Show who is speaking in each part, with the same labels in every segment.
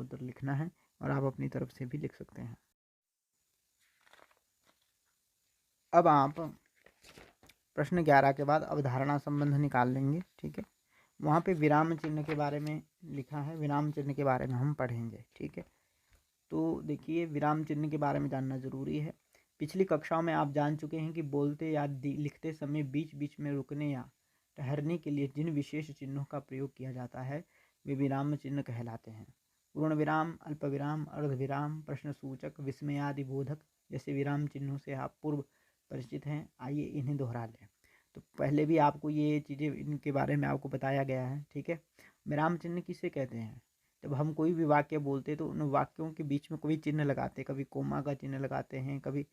Speaker 1: उत्तर लिखना है और आप अपनी तरफ से भी लिख सकते हैं। अब आप प्रश्न 11 के बाद अवधारणा संबंध निकाल लेंगे। ठीक है, वहाँ पे विराम चिन्ह के बारे में लिखा है, विराम चिन्ह के बारे में हम पढ़ेंगे। ठीक है, तो देखिए विराम चिन्ह के बारे में जानना ज़रूरी है। पिछली कक्षाओं में आप जान चुके हैं कि बोलते या लिखते समय बीच बीच में रुकने या ठहरने के लिए जिन विशेष चिन्हों का प्रयोग किया जाता है वे विराम चिन्ह कहलाते हैं। पूर्ण विराम, अल्प विराम, अर्ध विराम, प्रश्न सूचक, विस्मयादि बोधक जैसे विराम चिन्हों से आप पूर्व परिचित हैं। आइए इन्हें दोहरा लें। तो पहले भी आपको ये चीज़ें इनके बारे में आपको बताया गया है। ठीक है, विराम चिन्ह किसे कहते हैं? जब हम कोई भी वाक्य बोलते तो उन वाक्यों के बीच में कोई चिन्ह लगाते, कभी कोमा का चिन्ह लगाते हैं, कभी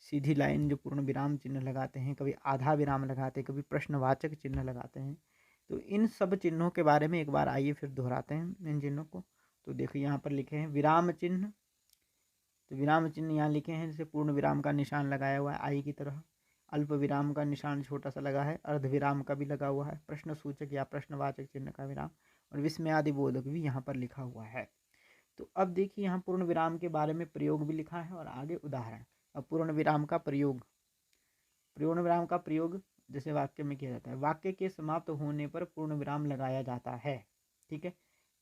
Speaker 1: सीधी लाइन जो पूर्ण विराम चिन्ह लगाते हैं, कभी आधा विराम लगाते हैं, कभी प्रश्नवाचक चिन्ह लगाते हैं। तो इन सब चिन्हों के बारे में एक बार आइए फिर दोहराते हैं इन चिन्हों को। तो देखिए यहाँ पर लिखे हैं विराम चिन्ह। तो विराम चिन्ह यहाँ लिखे हैं, जैसे पूर्ण विराम का निशान लगाया हुआ है आई की तरह, अल्प विराम का निशान छोटा सा लगा है, अर्ध विराम का भी लगा हुआ है, प्रश्न सूचक या प्रश्नवाचक चिन्ह का विराम और विस्मयादि बोधक भी यहाँ पर लिखा हुआ है। तो अब देखिए यहाँ पूर्ण विराम के बारे में प्रयोग भी लिखा है और आगे उदाहरण। अब पूर्ण विराम का प्रयोग, पूर्ण विराम का प्रयोग जैसे वाक्य में किया जाता है, वाक्य के समाप्त होने पर पूर्ण विराम लगाया जाता है। ठीक है,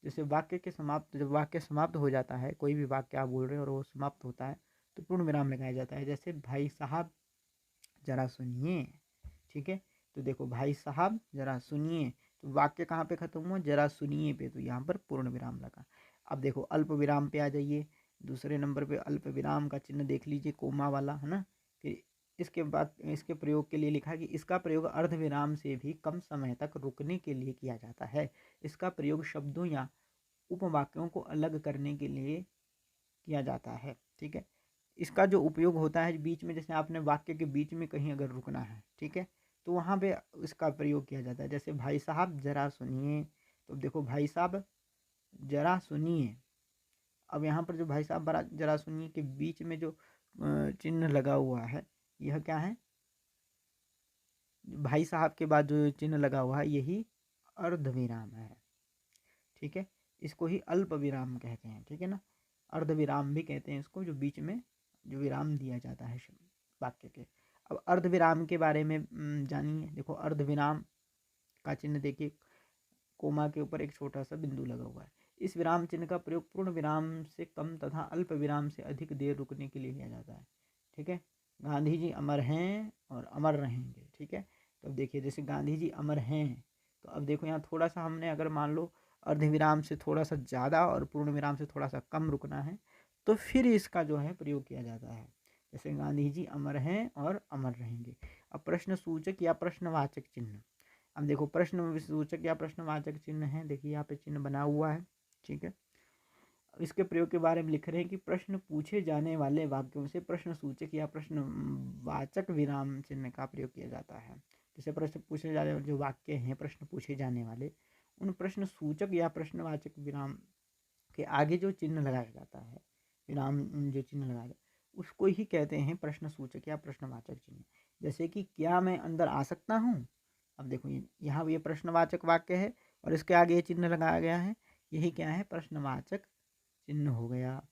Speaker 1: जैसे वाक्य के समाप्त, जब वाक्य समाप्त हो जाता है, कोई भी वाक्य आप बोल रहे हैं और वो समाप्त होता है तो पूर्ण विराम लगाया जाता है। जैसे भाई साहब जरा सुनिए। ठीक है, तो देखो भाई साहब जरा सुनिए, तो वाक्य कहाँ पे खत्म हुआ? जरा सुनिए पे, तो यहाँ पर पूर्ण विराम लगा। अब देखो अल्प विराम पे आ जाइए, दूसरे नंबर पे अल्प विराम का चिन्ह देख लीजिए, कोमा वाला है ना। फिर इसके बाद इसके प्रयोग के लिए लिखा है कि इसका प्रयोग अर्ध विराम से भी कम समय तक रुकने के लिए किया जाता है। इसका प्रयोग शब्दों या उपवाक्यों को अलग करने के लिए किया जाता है। ठीक है, इसका जो उपयोग होता है बीच में, जैसे आपने वाक्य के बीच में कहीं अगर रुकना है, ठीक है, तो वहाँ पे इसका प्रयोग किया जाता है। जैसे भाई साहब जरा सुनिए, तो देखो भाई साहब जरा सुनिए। अब यहाँ पर जो भाई साहब बरा जरा सुनिए के बीच में जो चिन्ह लगा हुआ है, यह क्या है? भाई साहब के बाद जो चिन्ह लगा हुआ है यही अर्ध विराम है। ठीक है, इसको ही अल्प विराम कहते हैं। ठीक है ना, अर्ध विराम भी कहते हैं इसको, जो बीच में जो विराम दिया जाता है वाक्य के। अब अर्ध विराम के बारे में जानिए। देखो अर्ध विराम का चिन्ह देखिए, कोमा के ऊपर एक छोटा सा बिंदु लगा हुआ है। इस विराम चिन्ह का प्रयोग पूर्ण विराम से कम तथा अल्प विराम से अधिक देर रुकने के लिए किया जाता है। ठीक है, गांधी जी अमर हैं और अमर रहेंगे। ठीक है, तो अब देखिए जैसे गांधी जी अमर हैं, तो अब देखो यहाँ थोड़ा सा हमने अगर मान लो अर्ध विराम से थोड़ा सा ज़्यादा और पूर्ण विराम से थोड़ा सा कम रुकना है, तो फिर इसका जो है प्रयोग किया जाता है। जैसे गांधी जी अमर हैं और अमर रहेंगे। अब प्रश्न सूचक या प्रश्नवाचक चिन्ह। अब देखो प्रश्न सूचक या प्रश्नवाचक चिन्ह है, देखिए यहाँ पे चिन्ह बना हुआ है। ठीक है, इसके प्रयोग के बारे में लिख रहे हैं कि प्रश्न पूछे जाने वाले वाक्यों से प्रश्न सूचक या प्रश्नवाचक विराम चिन्ह का प्रयोग किया जाता है। जैसे प्रश्न पूछे जाने वाले जो वाक्य हैं, प्रश्न पूछे जाने वाले, उन प्रश्न सूचक या प्रश्नवाचक विराम के आगे जो चिन्ह लगाया जाता है, विराम जो चिन्ह लगाया जाता है, उसको ही कहते हैं प्रश्न सूचक या प्रश्नवाचक चिन्ह। जैसे कि क्या मैं अंदर आ सकता हूँ? अब देखो यहाँ ये प्रश्नवाचक वाक्य है और इसके आगे ये चिन्ह लगाया गया है, यही क्या है? प्रश्नवाचक चिन्ह हो गया।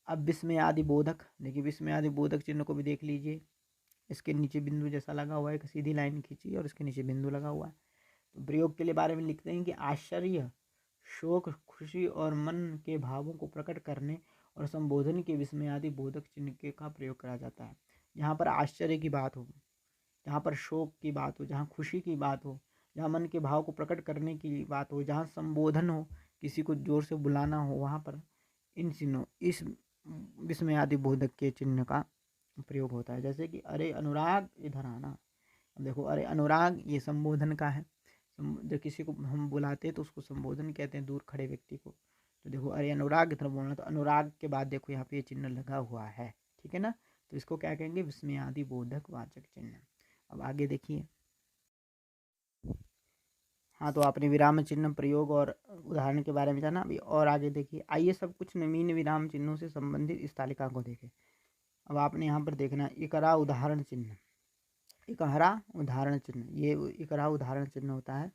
Speaker 1: अब विस्मयादि बोधक, देखिए विस्मयादि बोधक चिन्ह को भी देख लीजिए, इसके नीचे बिंदु जैसा लगा हुआ है, एक सीधी लाइन खींची और इसके नीचे बिंदु लगा हुआ है। तो प्रयोग के लिए बारे में लिखते हैं कि आश्चर्य, शोक, खुशी और मन के भावों को प्रकट करने और संबोधन के विस्मयादि बोधक चिन्ह के का प्रयोग करा जाता है। जहाँ पर आश्चर्य की बात हो, जहाँ पर शोक की बात हो, जहाँ खुशी की बात हो, जहाँ मन के भाव को प्रकट करने की बात हो, जहाँ संबोधन हो, किसी को जोर से बुलाना हो, वहाँ पर इन चिन्हों, इस विस्मयादि बोधक के चिन्ह का प्रयोग होता है। जैसे कि अरे अनुराग इधर आना। अब देखो अरे अनुराग ये संबोधन का है, जब किसी को हम बुलाते हैं तो उसको संबोधन कहते हैं, दूर खड़े व्यक्ति को। तो देखो अरे अनुराग इधर बोलना, तो अनुराग के बाद देखो यहाँ पे ये चिन्ह लगा हुआ है। ठीक है ना, तो इसको क्या कहेंगे? विस्मयादि बोधक वाचक चिन्ह। अब आगे देखिए। हाँ, तो आपने विराम चिन्ह प्रयोग और उदाहरण के बारे में जाना। अभी और आगे देखिए, आइए सब कुछ नवीन विराम चिन्हों से संबंधित इस तालिका को देखें। अब आपने यहाँ पर देखना इकरा उदाहरण चिन्ह, इकहरा उदाहरण चिन्ह, ये इकरा उदाहरण चिन्ह होता है।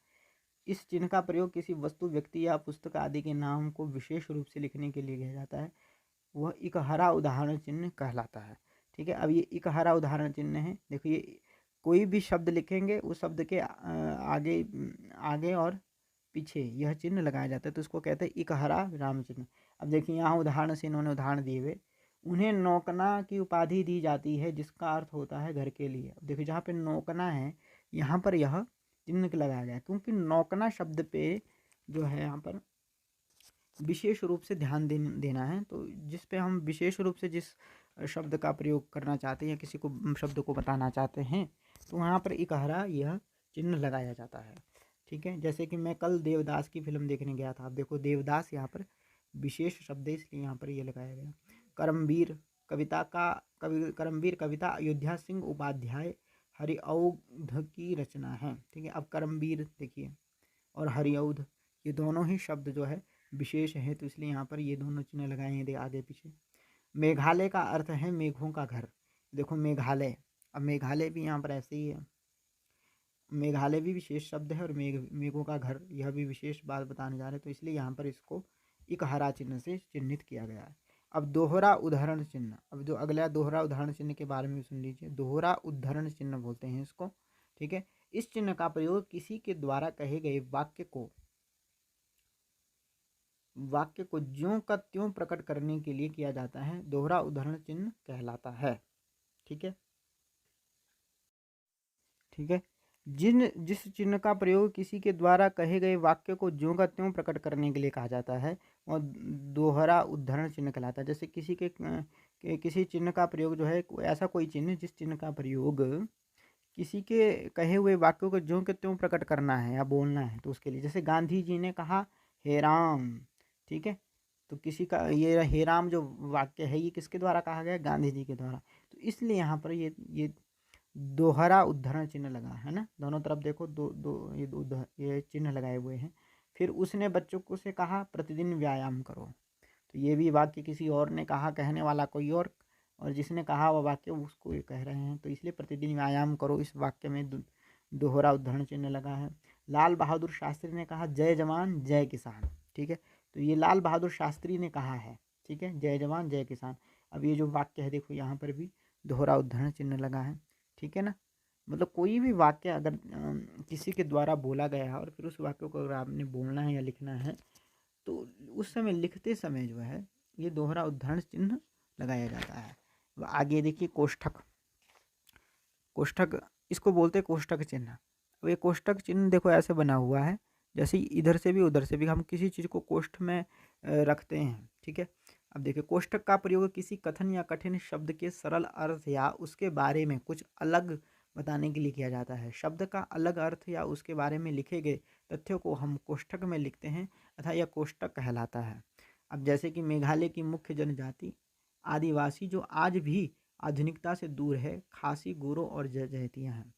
Speaker 1: इस चिन्ह का प्रयोग किसी वस्तु, व्यक्ति या पुस्तक आदि के नाम को विशेष रूप से लिखने के लिए किया जाता है, वह इकहरा उदाहरण चिन्ह कहलाता है। ठीक है, अब ये इकहरा उदाहरण चिन्ह है। देखो ये कोई भी शब्द लिखेंगे उस शब्द के आगे आगे और पीछे यह चिन्ह लगाया जाता है, तो इसको कहते हैं इकहरा विराम चिन्ह। अब देखिए यहाँ उदाहरण से इन्होंने उदाहरण दिए हुए, उन्हें नौकना की उपाधि दी जाती है जिसका अर्थ होता है घर के लिए। अब देखिए जहाँ पे नौकना है यहाँ पर यह चिन्ह लगाया गया, क्योंकि नौकना शब्द पे जो है यहाँ पर विशेष रूप से ध्यान देना है। तो जिस पे हम विशेष रूप से जिस शब्द का प्रयोग करना चाहते हैं या किसी को शब्द को बताना चाहते हैं, तो वहाँ पर इकहरा यह चिन्ह लगाया जाता है। ठीक है, जैसे कि मैं कल देवदास की फिल्म देखने गया था। आप देखो देवदास यहाँ पर विशेष शब्द है, इसलिए यहाँ पर ये लगाया गया। करमवीर करमवीर कविता अयोध्या सिंह उपाध्याय हरिऔध की रचना है। ठीक है, अब करमवीर देखिए और हरिऔध ये दोनों ही शब्द जो है विशेष है, तो इसलिए यहाँ पर ये दोनों चिन्ह लगाए हैं आगे पीछे। मेघालय का अर्थ है मेघों का घर। देखो मेघालय, अब मेघालय भी यहाँ पर ऐसे ही है, मेघालय भी विशेष शब्द है और मेघों का घर यह भी विशेष बात बताने जा रहे हैं, तो इसलिए यहाँ पर इसको इकहरा चिन्ह से चिन्हित किया गया है। अब दोहरा उदाहरण चिन्ह, अब जो अगला दोहरा उदाहरण चिन्ह के बारे में सुन लीजिए। दोहरा उदाहरण चिन्ह बोलते हैं इसको। ठीक है, इस चिन्ह का प्रयोग किसी के द्वारा कहे गए वाक्य को ज्यों का त्यों प्रकट करने के लिए किया जाता है, दोहरा उदाहरण चिन्ह कहलाता है। ठीक है, ठीक है, जिस चिन्ह का प्रयोग किसी के द्वारा कहे गए वाक्य को ज्यों का त्यों प्रकट करने के लिए कहा जाता है और दोहरा उदाहरण चिन्ह कहलाता है। जैसे किसी चिन्ह का प्रयोग जो है, ऐसा कोई चिन्ह जिस चिन्ह का प्रयोग किसी के कहे हुए वाक्यों को ज्यों के त्यों प्रकट करना है या बोलना है, तो उसके लिए, जैसे गांधी जी ने कहा हे राम। ठीक है, तो किसी का ये हे राम जो वाक्य है ये किसके द्वारा कहा गया, गांधी जी के द्वारा, तो इसलिए यहाँ पर ये दोहरा उदाहरण चिन्ह लगा है ना। दोनों तरफ देखो ये चिन्ह लगाए हुए हैं। फिर उसने बच्चों को से कहा प्रतिदिन व्यायाम करो, तो ये भी वाक्य किसी और ने कहा, कहने वाला कोई और जिसने कहा वह वाक्य उसको ये कह रहे हैं, तो इसलिए प्रतिदिन व्यायाम करो इस वाक्य में दोहरा उदाहरण चिन्ह लगा है। लाल बहादुर शास्त्री ने कहा जय जवान जय किसान। ठीक है, तो ये लाल बहादुर शास्त्री ने कहा है। ठीक है, जय जवान जय किसान। अब ये जो वाक्य है देखो यहाँ पर भी दोहरा उदाहरण चिन्ह लगा है। ठीक है ना, मतलब कोई भी वाक्य अगर किसी के द्वारा बोला गया है और फिर उस वाक्य को अगर आपने बोलना है या लिखना है, तो उस समय लिखते समय जो है ये दोहरा उदाहरण चिन्ह लगाया जाता है। आगे देखिए कोष्ठक, कोष्ठक इसको बोलते हैं कोष्ठक चिन्ह। अब ये कोष्ठक चिन्ह देखो ऐसे बना हुआ है, जैसे इधर से भी उधर से भी हम किसी चीज़ को कोष्ठ में रखते हैं। ठीक है, अब देखिए कोष्ठक का प्रयोग किसी कथन या कठिन शब्द के सरल अर्थ या उसके बारे में कुछ अलग बताने के लिए किया जाता है। शब्द का अलग अर्थ या उसके बारे में लिखे गए तथ्यों को हम कोष्ठक में लिखते हैं तथा यह कोष्ठक कहलाता है। अब जैसे कि मेघालय की मुख्य जनजाति आदिवासी जो आज भी आधुनिकता से दूर है, खासी, गोरो और जनजातियाँ हैं।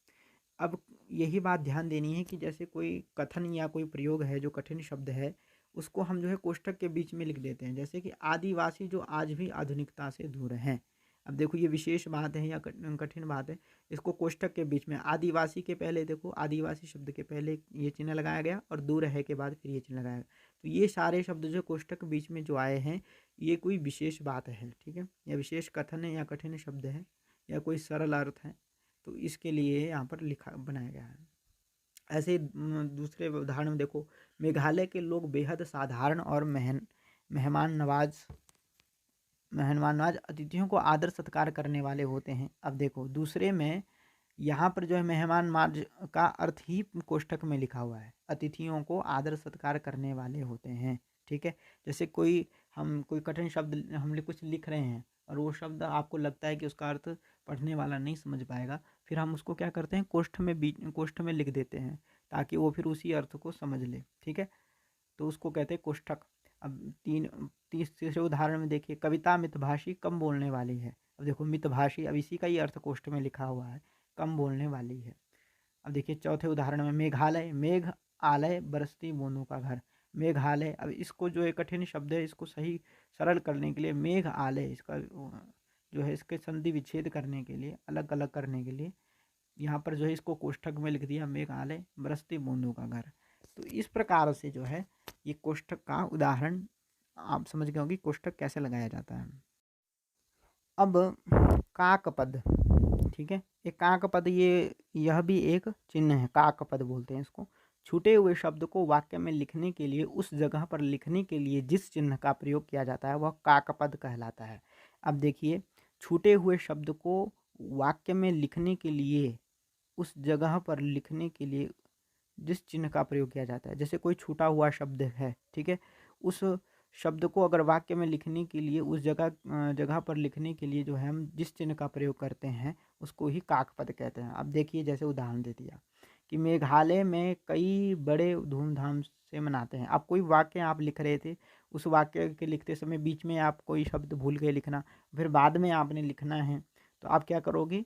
Speaker 1: अब यही बात ध्यान देनी है कि जैसे कोई कथन या कोई प्रयोग है जो कठिन शब्द है, उसको हम जो है कोष्ठक के बीच में लिख देते हैं, जैसे कि आदिवासी जो आज भी आधुनिकता से दूर हैं। अब देखो ये विशेष बात है या कठिन बात है, इसको कोष्ठक के बीच में आदिवासी के पहले देखो आदिवासी शब्द के पहले ये चिन्ह लगाया गया और दूर है के बाद फिर ये चिन्ह लगाया गया। तो ये सारे शब्द जो कोष्ठक के बीच में जो आए हैं ये कोई विशेष बात है। ठीक है, या विशेष कथन है या कठिन शब्द है या कोई सरल अर्थ है, तो इसके लिए यहाँ पर लिखा बनाया गया है। ऐसे दूसरे उदाहरण में देखो मेघालय के लोग बेहद साधारण और मेहमान नवाज अतिथियों को आदर सत्कार करने वाले होते हैं। अब देखो दूसरे में यहाँ पर जो है मेहमान नवाज का अर्थ ही कोष्ठक में लिखा हुआ है, अतिथियों को आदर सत्कार करने वाले होते हैं। ठीक है, जैसे कोई कठिन शब्द हम कुछ लिख रहे हैं और वो शब्द आपको लगता है कि उसका अर्थ पढ़ने वाला नहीं समझ पाएगा, फिर हम उसको क्या करते हैं कोष्ठ में लिख देते हैं ताकि वो फिर उसी अर्थ को समझ ले। ठीक है, तो उसको कहते हैं कोष्ठक। अब तीसरे उदाहरण में देखिए कविता मितभाषी कम बोलने वाली है। अब देखो मितभाषी, अब इसी का ही अर्थ कोष्ठ में लिखा हुआ है, कम बोलने वाली है। अब देखिए चौथे उदाहरण में मेघालय मेघ आलय बरसती बूंदों का घर। मेघालय, अब इसको जो है कठिन शब्द है इसको सही सरल करने के लिए मेघ आलय इसका जो है इसके संधि विच्छेद करने के लिए अलग अलग करने के लिए यहाँ पर जो है इसको कोष्ठक में लिख दिया मेघ आलय बरसती बूंदों का घर। तो इस प्रकार से जो है ये कोष्ठक का उदाहरण आप समझ गए होंगे कोष्ठक कैसे लगाया जाता है। अब काकपद, ठीक है, एक काकपद यह भी एक चिन्ह है, काकपद बोलते हैं इसको। छूटे हुए शब्द को वाक्य में लिखने के लिए उस जगह पर लिखने के लिए जिस चिन्ह का प्रयोग किया जाता है वह काकपद कहलाता है। अब देखिए, छूटे हुए शब्द को वाक्य में लिखने के लिए उस जगह पर लिखने के लिए जिस चिन्ह का प्रयोग किया जाता है, जैसे कोई छूटा हुआ शब्द है, ठीक है, उस शब्द को अगर वाक्य में लिखने के लिए उस जगह पर लिखने के लिए जो है हम जिस चिन्ह का प्रयोग करते हैं उसको ही काकपद कहते हैं। अब देखिए, जैसे उदाहरण दे दिया कि मेघालय में कई बड़े धूमधाम से मनाते हैं। अब कोई वाक्य आप लिख रहे थे, उस वाक्य के लिखते समय बीच में आप कोई शब्द भूल गए लिखना, फिर बाद में आपने लिखना है, तो आप क्या करोगे,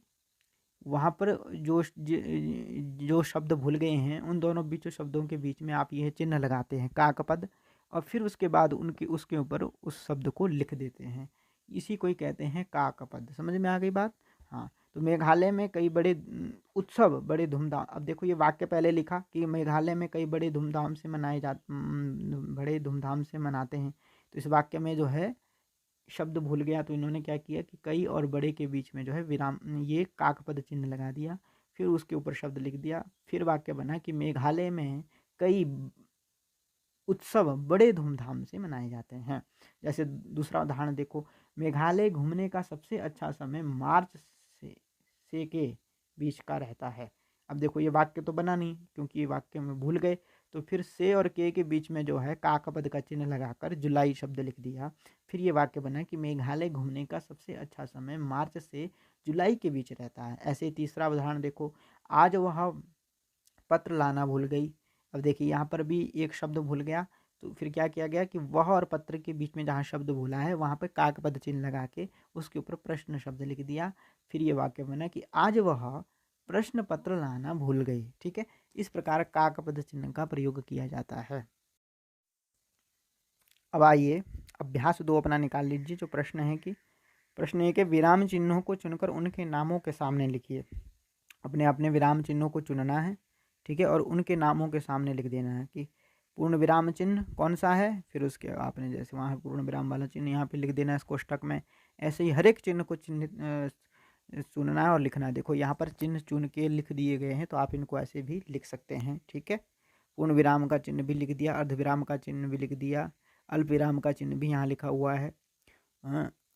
Speaker 1: वहाँ पर जो शब्द भूल गए हैं उन दोनों बीचों शब्दों के बीच में आप यह चिन्ह लगाते हैं काकपद, और फिर उसके बाद उसके ऊपर उस शब्द को लिख देते हैं। इसी को ही कहते हैं काकपद। समझ में आ गई बात? हाँ, तो मेघालय में कई बड़े उत्सव बड़े धूमधाम, अब देखो ये वाक्य पहले लिखा कि मेघालय में कई बड़े धूमधाम से बड़े धूमधाम से मनाते हैं, तो इस वाक्य में जो है शब्द भूल गया, तो इन्होंने क्या किया कि कई और बड़े के बीच में जो है विराम, ये काकपद चिन्ह लगा दिया, फिर उसके ऊपर शब्द लिख दिया, फिर वाक्य बना कि मेघालय में कई उत्सव बड़े धूमधाम से मनाए जाते हैं। जैसे दूसरा उदाहरण देखो, मेघालय घूमने का सबसे अच्छा समय मार्च से के बीच का रहता है। अब देखो ये वाक्य तो बना नहीं क्योंकि ये वाक्य में भूल गए, तो फिर से और के बीच में जो है काकपद का चिन्ह लगाकर जुलाई शब्द लिख दिया, फिर ये वाक्य बना कि मेघालय घूमने का सबसे अच्छा समय मार्च से जुलाई के बीच रहता है। ऐसे ही तीसरा उदाहरण देखो, आज वह पत्र लाना भूल गई। अब देखिए यहाँ पर भी एक शब्द भूल गया, तो फिर क्या किया गया कि वह और पत्र के बीच में जहाँ शब्द भूला है वहाँ पर काकपद चिन्ह लगा के उसके ऊपर प्रश्न शब्द लिख दिया, फिर ये वाक्य बना कि आज वह प्रश्न पत्र लाना भूल गई। ठीक है, इस प्रकार काकपद चिन्ह का प्रयोग किया जाता है। अब आइए अभ्यास 2 अपना निकाल लीजिए। जो प्रश्न है कि प्रश्न 1 है, विराम चिन्हों को चुनकर उनके नामों के सामने लिखिए। अपने अपने विराम चिन्हों को चुनना है, ठीक है, और उनके नामों के सामने लिख देना है कि पूर्ण विराम चिन्ह कौन सा है, फिर उसके आपने जैसे वहाँ पूर्ण विराम वाला चिन्ह यहाँ पे लिख देना है इस कोष्ठक में। ऐसे ही हर एक चिन्ह को चुनना है और लिखना है। देखो यहाँ पर चिन्ह चुन के लिख दिए गए हैं, तो आप इनको ऐसे भी लिख सकते हैं। ठीक है, पूर्ण विराम का चिन्ह भी लिख दिया, अर्ध विराम का चिन्ह भी लिख दिया, अल्प विराम का चिन्ह भी यहाँ लिखा हुआ है,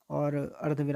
Speaker 1: और अर्ध विराम